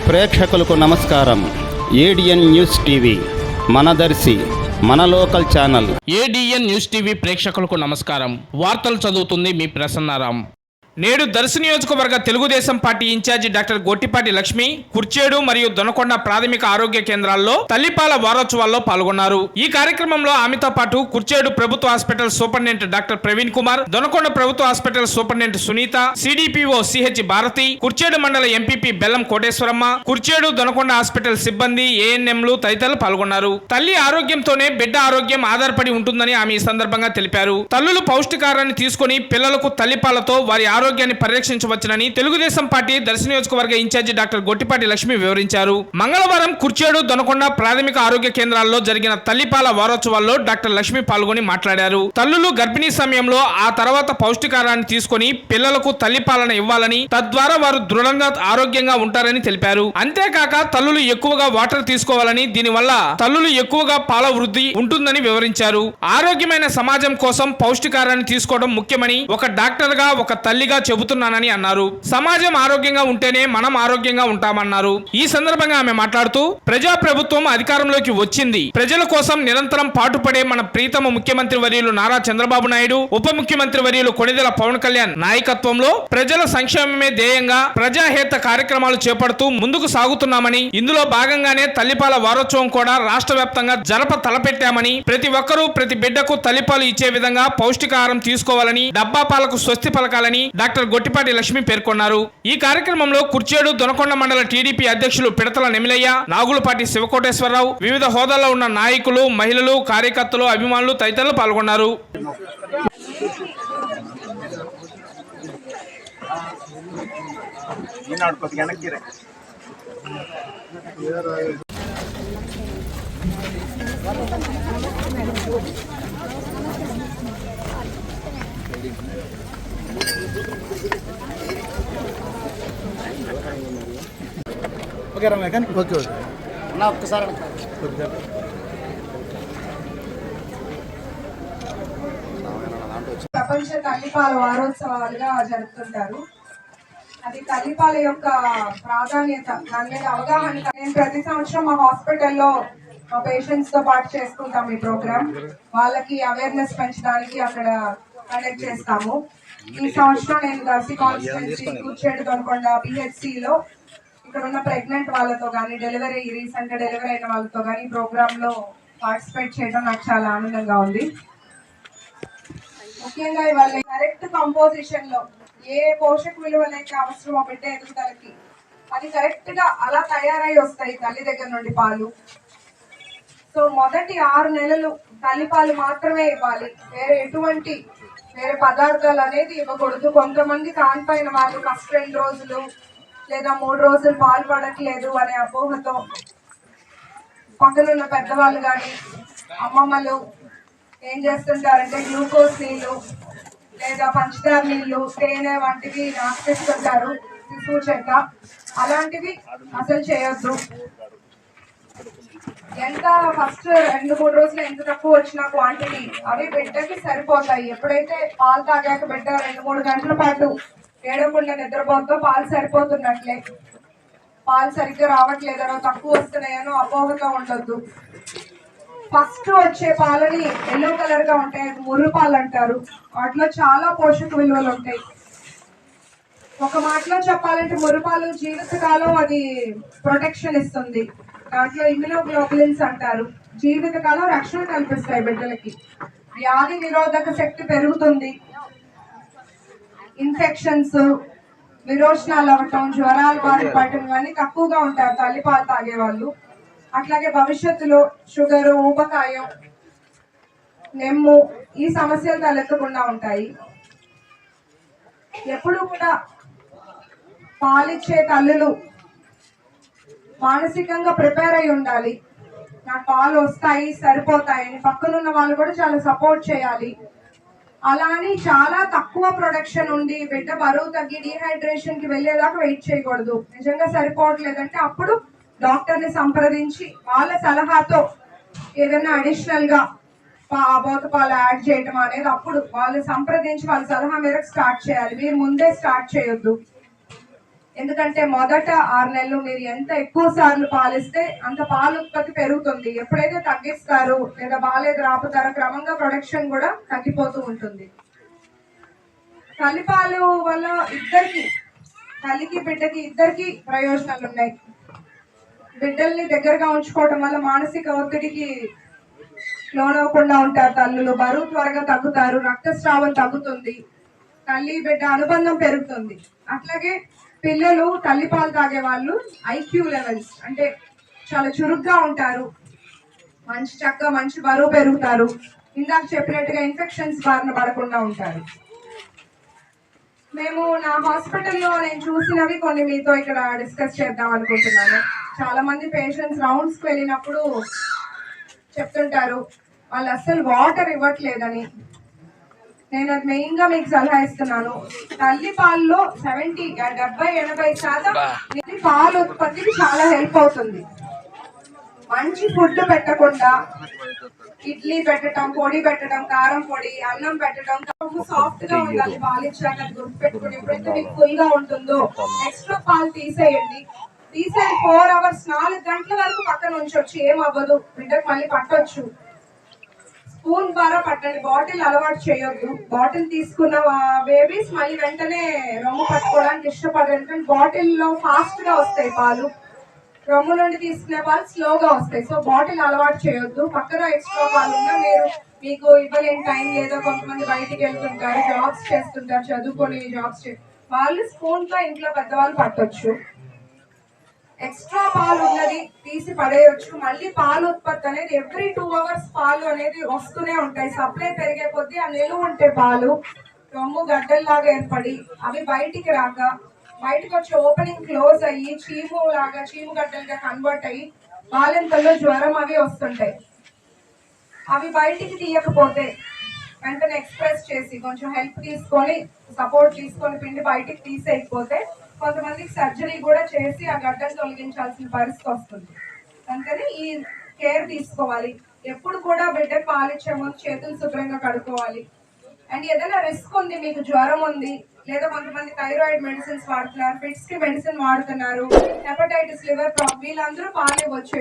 ప్రేక్షకులకు నమస్కారం. ADN news TV మనదర్శి మన local channel. ADN news TV ప్రేక్షకులకు నమస్కారం. వార్తలు చదువుతుంది మీ ప్రసన్నారాం. నేడు దర్శి నియోజకవర్గ Telugu Desam party in charge doctor Gottipati Lakshmi Kurichedu మరియు దొనకొండ ప్రాథమిక ఆరోగ్య కేంద్రాల్లో తల్లిపాల వారోత్సవాల్లో పాల్గొన్నారు. ఈ కార్యక్రమంలో ఆమెతో పాటు కుర్చేడు ప్రభుత్వ hospital superintendent doctor Praveen Kumar, Donakonda ప్రభుత్వ hospital superintendent Sunitha, CDPO CH Bharathi, Kurichedu మండల ఎంపీపీ బెల్లం కోటేశ్వరమ్మ, కుర్చేడు దొనకొండ హాస్పిటల్ సిబ్బంది, ఏఎన్ఎంలు తదితరులు పాల్గొన్నారు. తల్లి ఆరోగ్యంతోనే బిడ్డ ఆరోగ్యం ఆధారపడి ఉంటుందని ఆమె ఈ సందర్భంగా తెలిపారు. తల్లులు పౌష్టికాహారాన్ని తీసుకుని పిల్లలకు తల్లిపాలతో వారి ఆరోగ్యాన్ని పరిరక్షించవచ్చునని తెలుగుదేశం పార్టీ దర్శి నియోజకవర్గ ఇన్ఛార్జి డాక్టర్ గొట్టిపాటి లక్ష్మి వివరించారు. మంగళవారం కుర్చేడు దొనకొండ ప్రాథమిక ఆరోగ్య కేంద్రాల్లో జరిగిన తల్లిపాల వారోత్సవాల్లో డాక్టర్ లక్ష్మి పాల్గొని మాట్లాడారు. తల్లులు గర్భిణీ సమయంలో ఆ తర్వాత పౌష్టికాహారాన్ని తీసుకుని పిల్లలకు తల్లిపాలన ఇవ్వాలని, తద్వారా వారు దృఢంగా ఆరోగ్యంగా ఉంటారని తెలిపారు. అంతేకాక తల్లులు ఎక్కువగా వాటర్ తీసుకోవాలని, దీనివల్ల తల్లులు ఎక్కువగా పాల వృద్ధి ఉంటుందని వివరించారు. ఆరోగ్యమైన సమాజం కోసం పౌష్టికాహారాన్ని తీసుకోవడం ముఖ్యమని ఒక డాక్టర్ గా, ఒక తల్లిగా చెబుతున్నానని అన్నారు. సమాజం ఆరోగ్యంగా ఉంటేనే మనం ఆరోగ్యంగా ఉంటామన్నారు. ఈ సందర్భంగా ఆమె మాట్లాడుతూ, ప్రజా ప్రభుత్వం అధికారంలోకి వచ్చింది. ప్రజల కోసం నిరంతరం పాటుపడే మన ప్రీతమ ముఖ్యమంత్రి వర్యులు నారా చంద్రబాబు నాయుడు, ఉప ముఖ్యమంత్రి వర్యులు కొణిదెల పవన్ కళ్యాణ్ నాయకత్వంలో ప్రజల సంక్షేమమే ధ్యేయంగా ప్రజాహిత కార్యక్రమాలు చేపడుతూ ముందుకు సాగుతున్నామని, ఇందులో భాగంగానే తల్లిపాల వారోత్సవం కూడా రాష్ట్ర వ్యాప్తంగా తలపెట్టామని, ప్రతి ఒక్కరూ ప్రతి బిడ్డకు తల్లిపాలు ఇచ్చే విధంగా పౌష్టికాహారం తీసుకోవాలని, డబ్బా పాలకు స్వస్తి పలకాలని డాక్టర్ గొట్టిపాటి లక్ష్మి పేర్కొన్నారు. ఈ కార్యక్రమంలో కుర్చేడు దొనకొండ మండల టీడీపీ అధ్యక్షులు పిడతల నెమిలయ్య, నాగులపాటి శివకోటేశ్వరరావు, వివిధ హోదాల్లో ఉన్న నాయకులు, మహిళలు, కార్యకర్తలు, అభిమానులు తదితరులు పాల్గొన్నారు. ప్రపంచ తల్లిపాల వారోత్సవాలుగా జరుపుతుంటారు. అది తల్లిపాల యొక్క ప్రాధాన్యత, దాని మీద అవగాహన. నేను ప్రతి సంవత్సరం మా హాస్పిటల్లో మా పేషెంట్స్ తో పాటు చేసుకుంటాం ఈ ప్రోగ్రామ్. వాళ్ళకి అవేర్నెస్ పెంచడానికి అక్కడ కండక్ట్ చేస్తాము. ఈ సంవత్సరం నేను దర్శి కాన్స్టిట్యున్సీ కుర్చేడు దొనకొండ పిహెచ్సిలో ఇక్కడ ఉన్న ప్రెగ్నెంట్ వాళ్ళతో కానీ, రీసెంట్ గా డెలివరీ అయిన వాళ్ళతో కానీ ప్రోగ్రామ్ లో పార్టిసిపేట్ చేయడం నాకు చాలా ఆనందంగా ఉంది. ముఖ్యంగా ఇవాళ కరెక్ట్ కంపోజిషన్ లో ఏ పోషక విలువలైతే అవసరమో బిడ్డ ఎదుగుదలకి అది కరెక్ట్ గా అలా తయారై వస్తాయి తల్లి దగ్గర నుండి పాలు. సో మొదటి 6 నెలలు తల్లిపాలు మాత్రమే ఇవ్వాలి. వేరే పదార్థాలు అనేది ఇవ్వకూడదు. కొంతమంది కానిపోయిన వాళ్ళు ఫస్ట్ 2 రోజులు లేదా 3 రోజులు పాలు పడట్లేదు అనే అపోహతో పక్కనున్న పెద్దవాళ్ళు కానీ అమ్మమ్మలు ఏం చేస్తుంటారంటే గ్లూకోజ్ నీళ్లు లేదా పంచదార నీళ్లు, తేనె వంటివి నాకిస్తుంటారు శిశువు చేత. అలాంటివి అసలు చేయొద్దు. ఎంత ఫస్ట్ 2-3 రోజులు ఎంత తక్కువ వచ్చిన క్వాంటిటీ అవి బిడ్డకి సరిపోతాయి. ఎప్పుడైతే పాలు తాగాక బిడ్డ 2-3 గంటల పాటు ఏడవకుండా నిద్రపోతుందో పాలు సరిపోతున్నట్లే. పాలు సరిగ్గా రావట్లేదనో, తక్కువ వస్తున్నాయనో అపోహతో ఉండొద్దు. ఫస్ట్ వచ్చే పాలని ఎల్లో కలర్ గా ఉంటాయి, ముర్రు పాలు అంటారు. వాటిలో చాలా పోషక విలువలు ఉంటాయి. ఒక మాటలో చెప్పాలంటే ముర్రుపాలు జీవితకాలం అది ప్రొటెక్షన్ ఇస్తుంది. దాంట్లో ఇమ్యునోగ్లోబులిన్స్ అంటారు. జీవితకాలం రక్షణ కల్పిస్తాయి బిడ్డలకి. వ్యాధి నిరోధక శక్తి పెరుగుతుంది. ఇన్ఫెక్షన్స్, విరోచనాలు అవ్వటం, జ్వరాలు బారి పడటం ఇవన్నీ తక్కువగా ఉంటారు తల్లిపాలు తాగే వాళ్ళు. అట్లాగే భవిష్యత్తులో షుగరు, ఊబకాయం, నెమ్ము ఈ సమస్యలు తలెత్తకుండా ఉంటాయి. ఎప్పుడు కూడా పాలిచ్చే తల్లులు మానసికంగా ప్రిపేర్ అయి ఉండాలి. నాకు పాలు వస్తాయి, సరిపోతాయని. పక్కనున్న వాళ్ళు కూడా చాలా సపోర్ట్ చేయాలి. అలా అని చాలా తక్కువ ప్రొడక్షన్ ఉండి బిడ్డ బరువు తగ్గి డీహైడ్రేషన్ కి వెళ్లేదాకా వెయిట్ చేయకూడదు. నిజంగా సరిపోవట్లేదంటే అప్పుడు డాక్టర్ ని సంప్రదించి వాళ్ళ సలహాతో ఏదైనా అడిషనల్ గా పాలు యాడ్ చేయటం అనేది అప్పుడు వాళ్ళు సంప్రదించి వాళ్ళ సలహా మేరకు స్టార్ట్ చేయాలి. మీరు ముందే స్టార్ట్ చేయొద్దు. ఎందుకంటే మొదట 6 నెలలు మీరు ఎంత ఎక్కువ సార్లు పాలిస్తే అంత పాలు ఉత్పత్తి పెరుగుతుంది. ఎప్పుడైతే తగ్గిస్తారు లేదా బాలేదు ఆపుతారో క్రమంగా ప్రొడక్షన్ కూడా తగ్గిపోతూ ఉంటుంది. తల్లిపాలు వల్ల తల్లికి బిడ్డకి ఇద్దరికి ప్రయోజనాలు ఉన్నాయి. బిడ్డల్ని దగ్గరగా ఉంచుకోవడం వల్ల మానసిక ఒత్తిడికి లోనవ్వకుండా ఉంటారు తల్లులు, బరువు త్వరగా తగ్గుతారు, రక్తస్రావం తగ్గుతుంది, తల్లి బిడ్డ అనుబంధం పెరుగుతుంది. అట్లాగే పిల్లలు తల్లిపాలు తాగే వాళ్ళు ఐక్యూ లెవెల్స్ అంటే చాలా చురుగ్గా ఉంటారు, మంచి బరువు పెరుగుతారు, ఇందాక చెప్పినట్టుగా ఇన్ఫెక్షన్స్ బారిన పడకుండా ఉంటారు. మేము నా హాస్పిటల్లో నేను చూసినవి కొన్ని మీతో ఇక్కడ డిస్కస్ చేద్దాం అనుకుంటున్నాను. చాలా మంది పేషెంట్స్ రౌండ్స్కి వెళ్ళినప్పుడు చెప్తుంటారు వాళ్ళు అస్సలు వాటర్ ఇవ్వట్లేదని. నేను అది మెయిన్ గా మీకు సలహా ఇస్తున్నాను. తల్లి పాలలో 70-80% పాలు ఉత్పత్తికి చాలా హెల్ప్ అవుతుంది. మంచి ఫుడ్ పెట్టకుండా ఇడ్లీ పెట్టడం, పొడి పెట్టడం, కారం పొడి, అన్నం పెట్టడం, సాఫ్ట్ గా ఉండాలి పాలు ఇచ్చాక. అది గుర్తుపెట్టుకుని ఎప్పుడైతే మీకు ఫుల్ గా ఉంటుందో ఎక్స్ట్రా పాలు తీసేయండి. 4 hours 4 గంటల వరకు పక్కన ఉంచొచ్చు, ఏమవ్వదు, బిడ్డకు మళ్ళీ పట్టొచ్చు. స్పూన్ ద్వారా పట్టండి, బాటిల్ అలవాటు చేయొద్దు. బాటిల్ తీసుకున్న బేబీస్ మళ్ళీ వెంటనే రొమ్ము పట్టుకోవడానికి ఇష్టపడరు, ఎందుకంటే బాటిల్లో ఫాస్ట్ గా వస్తాయి పాలు, రొమ్ము నుండి తీసుకునే పాలు స్లోగా వస్తాయి. సో బాటిల్ అలవాటు చేయొద్దు. పక్కన ఎక్స్ట్రా పాలు ఉన్నా మీకు ఇవ్వలేని టైం లేదో, కొంతమంది బయటికి వెళ్తుంటారు, జాబ్స్ చేస్తుంటారు, చదువుకొని జాబ్స్ వాళ్ళు స్పూన్ తో ఇంట్లో పెద్దవాళ్ళు పట్టొచ్చు. ఎక్స్ట్రా పాలు ఉన్నది తీసి పడేయచ్చు. మళ్ళీ పాలు ఉత్పత్తి అనేది ఎవ్రీ 2 hours పాలు అనేది వస్తూనే ఉంటాయి. సప్లై పెరిగే కొద్దీ ఆ నిలువ ఉంటే పాలు రొమ్ము గడ్డల్లాగా ఏర్పడి అవి బయటికి రాక, బయటకు వచ్చి ఓపెనింగ్ క్లోజ్ అయ్యి చీము గడ్డలుగా కన్వర్ట్ అయ్యి బాలింతల్లో జ్వరం అవి వస్తుంటాయి. అవి బయటికి తీయకపోతే వెంటనే ఎక్స్ప్రెస్ చేసి కొంచెం హెల్ప్ తీసుకొని సపోర్ట్ తీసుకొని పిండి బయటికి తీసేయకపోతే కొంతమందికి సర్జరీ కూడా చేసి ఆ గడ్డను తొలగించాల్సిన పరిస్థితి వస్తుంది. అందుకని ఈ కేర్ తీసుకోవాలి. ఎప్పుడు కూడా బిడ్డకు పాలిచ్చే ముందు చేతులు శుభ్రంగా కడుక్కోవాలి. అండ్ ఏదైనా రిస్క్ ఉంది, మీకు జ్వరం ఉంది, లేదా కొంతమంది థైరాయిడ్ మెడిసిన్స్ వాడుతున్నారు, ఫిట్స్ కి మెడిసిన్ వాడుతున్నారు, హెపటైటిస్, లివర్ ప్రాబ్లం, వీళ్ళందరూ పాలు ఇవ్వచ్చు.